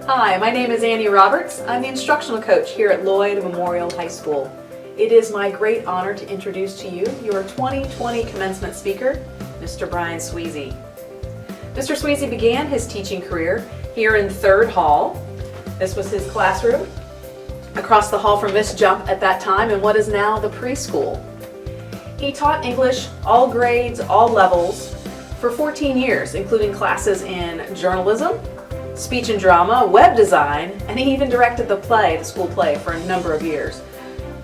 Hi, my name is Annie Roberts. I'm the instructional coach here at Lloyd Memorial High School. It is my great honor to introduce to you your 2020 commencement speaker, Mr. Bryan Sweasy. Mr. Sweasy began his teaching career here in 3rd Hall. This was his classroom, across the hall from Miss Jump at that time in what is now the preschool. He taught English, all grades, all levels, for 14 years, including classes in journalism, speech and drama, web design, and he even directed the school play, for a number of years.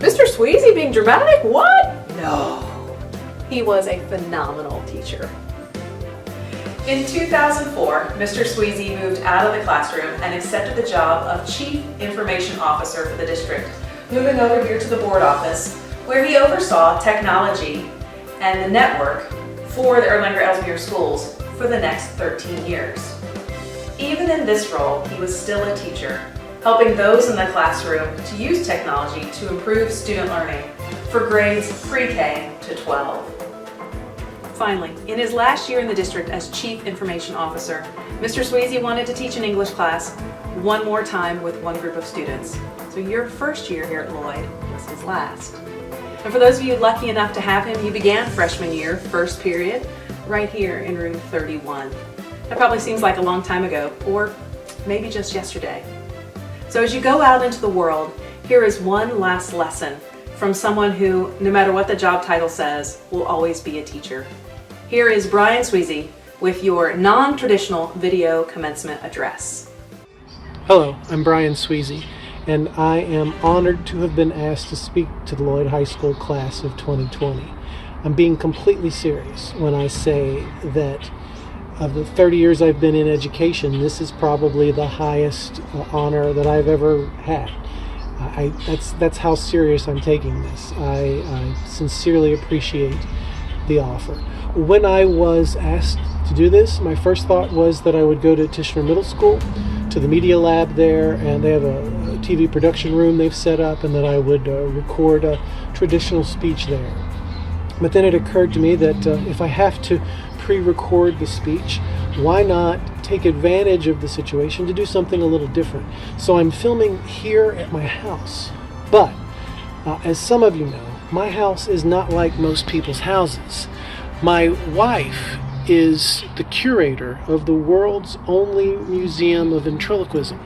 Mr. Sweasy being dramatic? What? No. He was a phenomenal teacher. In 2004, Mr. Sweasy moved out of the classroom and accepted the job of Chief Information Officer for the district, moving over here to the board office, where he oversaw technology and the network for the Erlanger-Elsmere Schools for the next 13 years. Even in this role, he was still a teacher, helping those in the classroom to use technology to improve student learning for grades pre-K to 12. Finally, in his last year in the district as Chief Information Officer, Mr. Sweasy wanted to teach an English class one more time with one group of students. So your first year here at Lloyd was his last. And for those of you lucky enough to have him, you began freshman year, first period, right here in room 31. That probably seems like a long time ago, or maybe just yesterday. So as you go out into the world, here is one last lesson from someone who, no matter what the job title says, will always be a teacher. Here is Bryan Sweasy with your non-traditional video commencement address. Hello, I'm Bryan Sweasy, and I am honored to have been asked to speak to the Lloyd High School class of 2020. I'm being completely serious when I say that of the 30 years I've been in education, this is probably the highest honor that I've ever had. That's how serious I'm taking this. I sincerely appreciate the offer. When I was asked to do this, my first thought was that I would go to Tishner Middle School, to the media lab there, and they have a TV production room they've set up, and that I would record a traditional speech there. But then it occurred to me that if I have to pre-record the speech, why not take advantage of the situation to do something a little different? So I'm filming here at my house. But as some of you know, my house is not like most people's houses. My wife is the curator of the world's only museum of ventriloquism.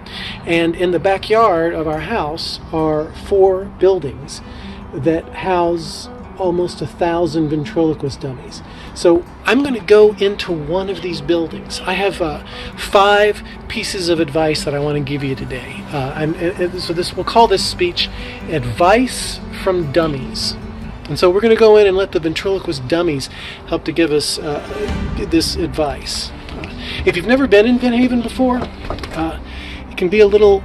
And in the backyard of our house are 4 buildings that house almost 1,000 ventriloquist dummies. So I'm going to go into one of these buildings. I have 5 pieces of advice that I want to give you today. We'll call this speech Advice from Dummies. And so we're going to go in and let the ventriloquist dummies help to give us this advice. If you've never been in Van Haven before, it can be a little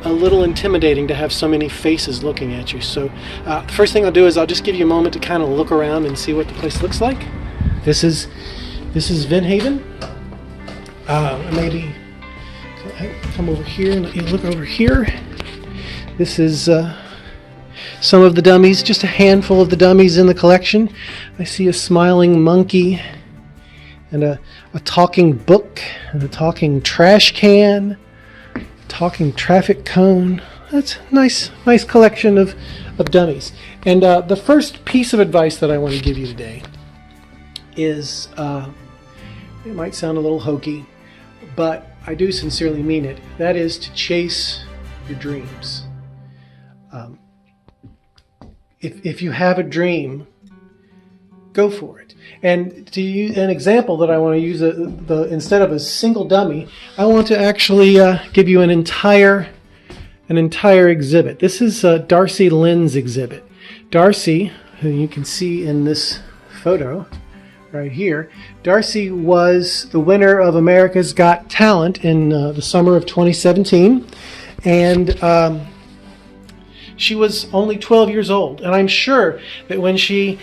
intimidating to have so many faces looking at you. So the first thing I'll do is I'll just give you a moment to kind of look around and see what the place looks like. This is Van Haven. Maybe come over here and let you look over here. This is some of the dummies, just a handful of the dummies in the collection. I see a smiling monkey and a talking book and a talking trash can, talking traffic cone. That's a nice collection of dummies. And the first piece of advice that I want to give you today is, it might sound a little hokey, but I do sincerely mean it. That is to chase your dreams. If you have a dream, go for it. And to use an example that I want to use, instead of a single dummy, I want to actually give you an entire exhibit. This is Darcy Lynn's exhibit. Darcy, who you can see in this photo right here, Darcy was the winner of America's Got Talent in the summer of 2017, and she was only 12 years old. And I'm sure that when she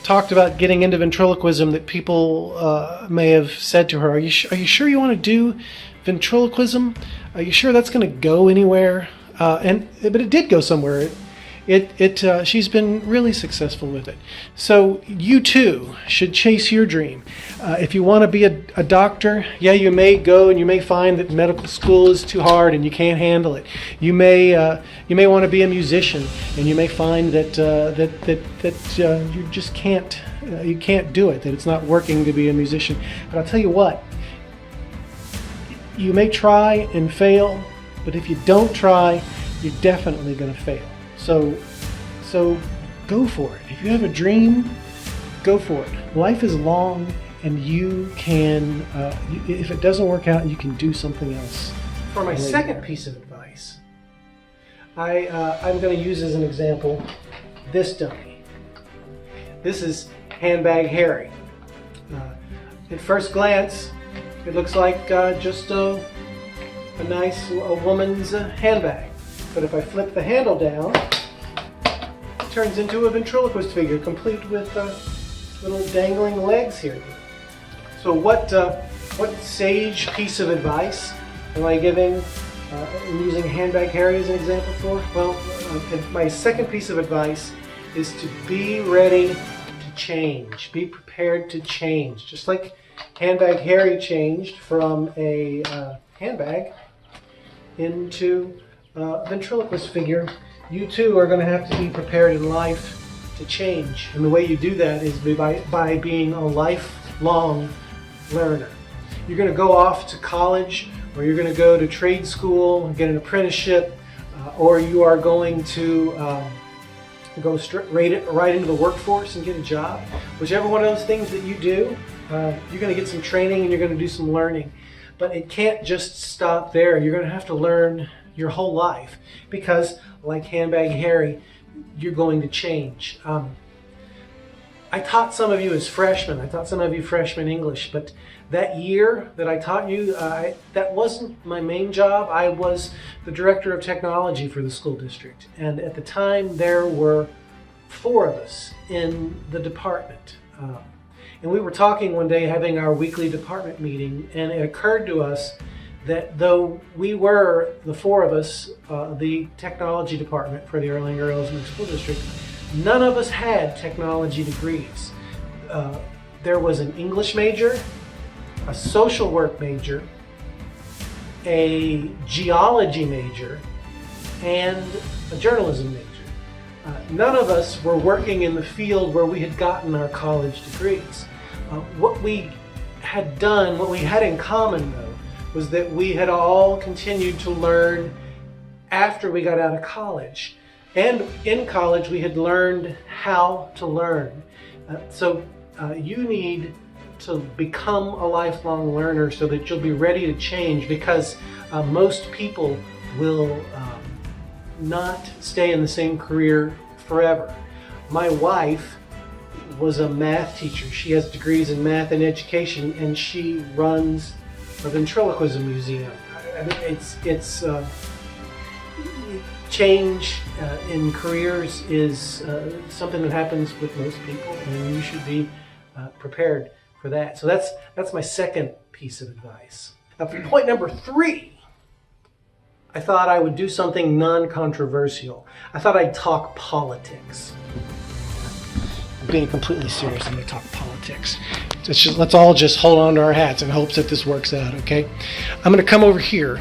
talked about getting into ventriloquism, that people may have said to her, are you sure you want to do ventriloquism? Are you sure that's going to go anywhere? But it did go somewhere. She's been really successful with it. So you too should chase your dream. If you want to be a doctor, yeah, you may go and you may find that medical school is too hard and you can't handle it. You may want to be a musician and you may find that you just can't do it. That it's not working to be a musician. But I'll tell you what. You may try and fail, but if you don't try, you're definitely going to fail. So go for it. If you have a dream, go for it. Life is long, and you can, if it doesn't work out, you can do something else. For my second piece of advice, I'm going to use as an example this dummy. This is Handbag Harry. At first glance, it looks like just a nice woman's handbag. But if I flip the handle down, it turns into a ventriloquist figure, complete with little dangling legs here. So what sage piece of advice am I giving using Handbag Harry as an example for? Well, my second piece of advice is to be ready to change. Be prepared to change. Just like Handbag Harry changed from a handbag into a ventriloquist figure, you too are going to have to be prepared in life to change. And the way you do that is by being a lifelong learner. You're going to go off to college, or you're going to go to trade school and get an apprenticeship, or you are going to go right into the workforce and get a job. Whichever one of those things that you do, you're going to get some training and you're going to do some learning. But it can't just stop there. You're going to have to learn your whole life because, like Handbag Harry, you're going to change. I taught some of you as freshmen. I taught some of you freshman English, but that year that I taught you, that wasn't my main job. I was the director of technology for the school district. And at the time, there were 4 of us in the department. And we were talking one day, having our weekly department meeting, and it occurred to us that though we were, the 4 of us, the technology department for the Erlanger-Elsmere School District, none of us had technology degrees. There was an English major, a social work major, a geology major, and a journalism major. None of us were working in the field where we had gotten our college degrees. What we had done, what we had in common though, was that we had all continued to learn after we got out of college. And in college, we had learned how to learn. So you need to become a lifelong learner so that you'll be ready to change, because most people will not stay in the same career forever. My wife was a math teacher. She has degrees in math and education, and she runs a ventriloquism museum. I mean, it's change in careers is something that happens with most people, and you should be prepared for that. So that's my second piece of advice. Now, for point number 3, I thought I would do something non-controversial. I thought I'd talk politics. I'm being completely serious. I'm going to talk politics. Let's all just hold on to our hats in hopes that this works out, okay? I'm going to come over here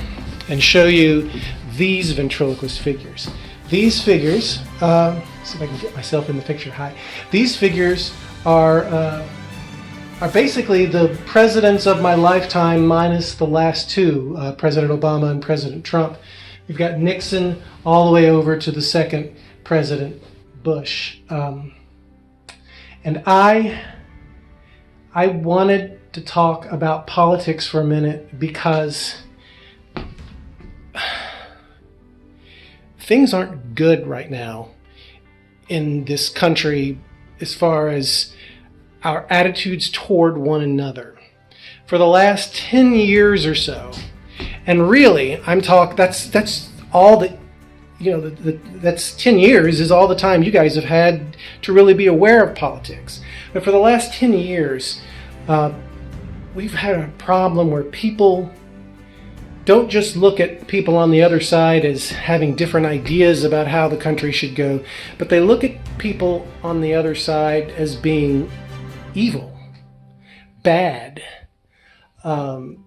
and show you these ventriloquist figures. These figures, see if I can get myself in the picture. Hi. These figures are basically the presidents of my lifetime minus the last 2, President Obama and President Trump. We've got Nixon all the way over to the second President Bush. And I wanted to talk about politics for a minute because things aren't good right now in this country as far as our attitudes toward one another. For the last 10 years or so, and really, that's all that, that's 10 years is all the time you guys have had to really be aware of politics. But for the last 10 years, we've had a problem where people don't just look at people on the other side as having different ideas about how the country should go, but they look at people on the other side as being evil, bad, and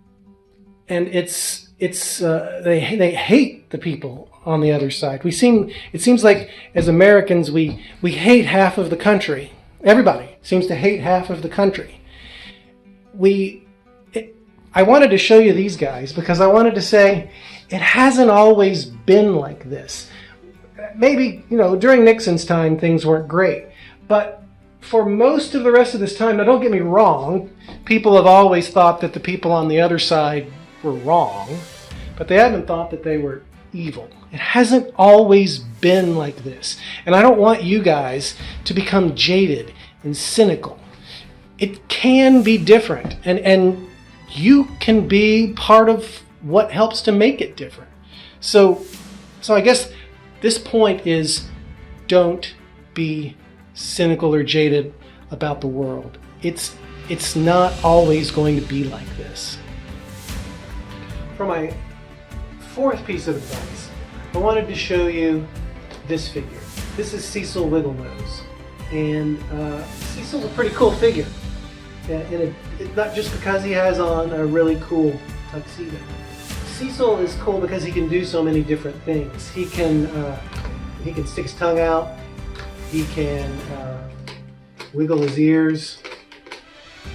they hate the people on the other side. It seems like as Americans we hate half of the country. Everybody seems to hate half of the country. I wanted to show you these guys because I wanted to say it hasn't always been like this. Maybe, during Nixon's time things weren't great, but for most of the rest of this time, now don't get me wrong, people have always thought that the people on the other side were wrong, but they haven't thought that they were evil. It hasn't always been like this, and I don't want you guys to become jaded and cynical. It can be different, and you can be part of what helps to make it different. So I guess this point is, don't be cynical or jaded about the world. It's not always going to be like this. For my fourth piece of advice, I wanted to show you this figure. This is Cecil Wigglenose, and Cecil's a pretty cool figure. And not just because he has on a really cool tuxedo. Cecil is cool because he can do so many different things. He can stick his tongue out. He can wiggle his ears.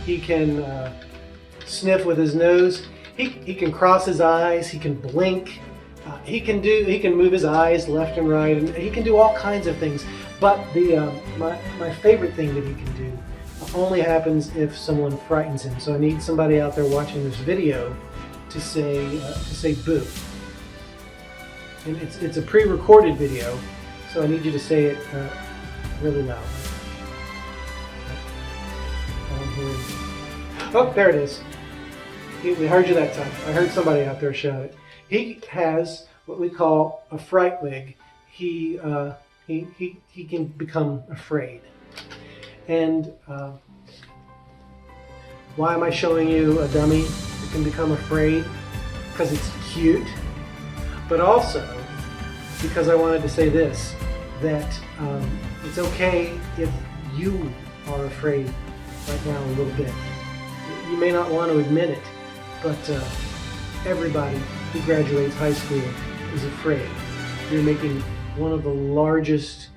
He can sniff with his nose. He can cross his eyes. He can blink. He can move his eyes left and right, and he can do all kinds of things. But my favorite thing that he can do only happens if someone frightens him. So I need somebody out there watching this video to say boo. And it's a pre-recorded video, so I need you to say it really loud. Oh, there it is. We heard you that time. I heard somebody out there shout it. He has what we call a fright wig. He can become afraid. And why am I showing you a dummy that can become afraid? Because it's cute, but also because I wanted to say this, that it's okay if you are afraid right now a little bit. You may not want to admit it, but everybody who graduates high school is afraid. You're making one of the largest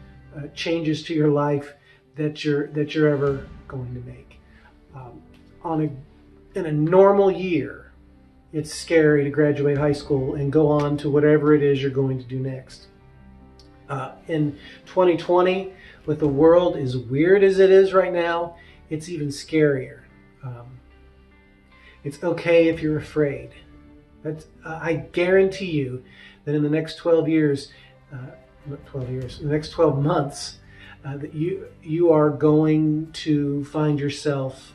changes to your life that you're ever going to make. In a normal year, it's scary to graduate high school and go on to whatever it is you're going to do next. In 2020, with the world as weird as it is right now, it's even scarier. It's okay if you're afraid. I guarantee you that in the next 12 years, in the next 12 months, that you are going to find yourself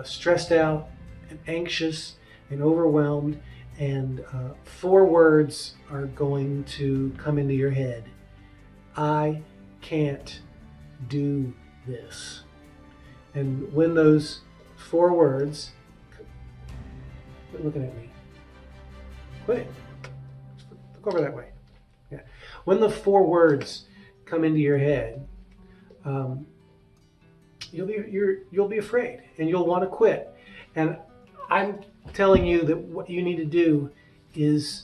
stressed out and anxious and overwhelmed, and 4 words are going to come into your head. I can't do this. And when those 4 words, quit looking at me. Quit. Look over that way. Yeah. When the 4 words come into your head, you'll be afraid and you'll want to quit. And I'm telling you that what you need to do is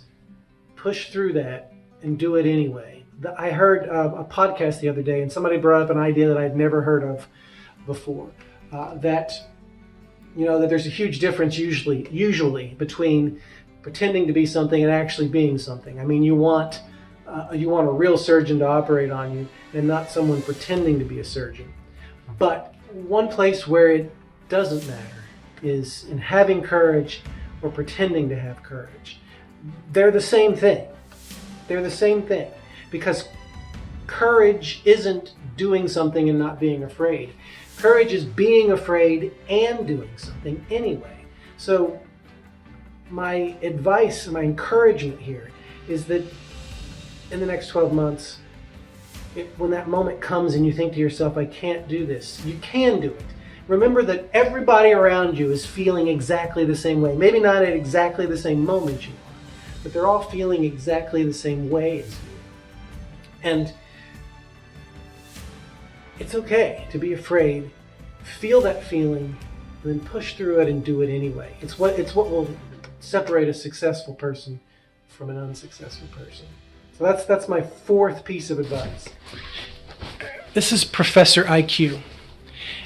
push through that and do it anyway. I heard a podcast the other day, and somebody brought up an idea that I'd never heard of before. That there's a huge difference usually between pretending to be something and actually being something. I mean, you want a real surgeon to operate on you and not someone pretending to be a surgeon. But one place where it doesn't matter is in having courage or pretending to have courage. They're the same thing. They're the same thing, because courage isn't doing something and not being afraid. Courage is being afraid and doing something anyway. So my advice, my encouragement here is that in the next 12 months, when that moment comes and you think to yourself, I can't do this, you can do it. Remember that everybody around you is feeling exactly the same way. Maybe not at exactly the same moment you are, but they're all feeling exactly the same way as you. And it's okay to be afraid, feel that feeling, and then push through it and do it anyway. It's what will separate a successful person from an unsuccessful person. So that's my fourth piece of advice. This is Professor IQ.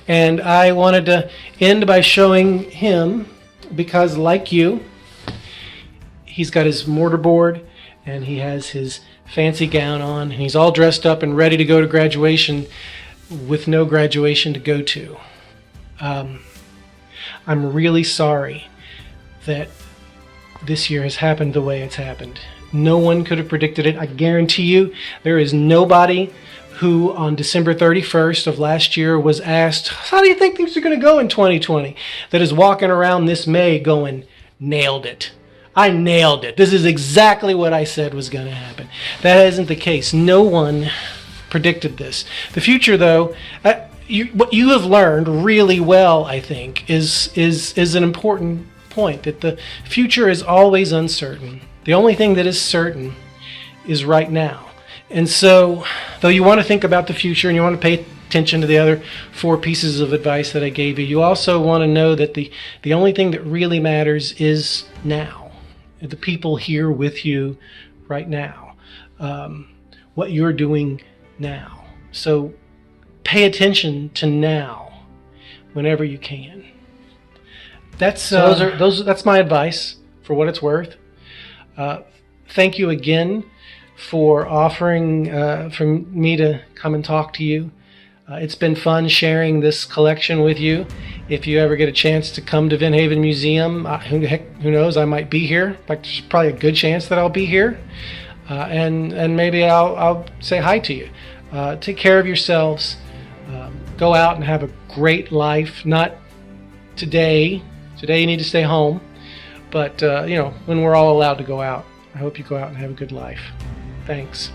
And I wanted to end by showing him, because like you, he's got his mortarboard and he has his fancy gown on, and he's all dressed up and ready to go to graduation with no graduation to go to. I'm really sorry that this year has happened the way it's happened. No one could have predicted it. I guarantee you there is nobody who on December 31st of last year was asked, how do you think things are going to go in 2020? That is walking around this May going, nailed it. I nailed it. This is exactly what I said was going to happen. That isn't the case. No one predicted this. The future, though, what you have learned really well, I think, is an important point, that the future is always uncertain. The only thing that is certain is right now. And so, though you want to think about the future and you want to pay attention to the other four pieces of advice that I gave you, you also want to know that the only thing that really matters is now. The people here with you right now. What you're doing now. So pay attention to now whenever you can. That's my advice for what it's worth. Thank you again for offering for me to come and talk to you. It's been fun sharing this collection with you. If you ever get a chance to come to Vin Haven Museum, who knows, I might be here. In fact, there's probably a good chance that I'll be here. And maybe I'll say hi to you. Take care of yourselves. Go out and have a great life. Not today. Today you need to stay home. But, when we're all allowed to go out, I hope you go out and have a good life. Thanks.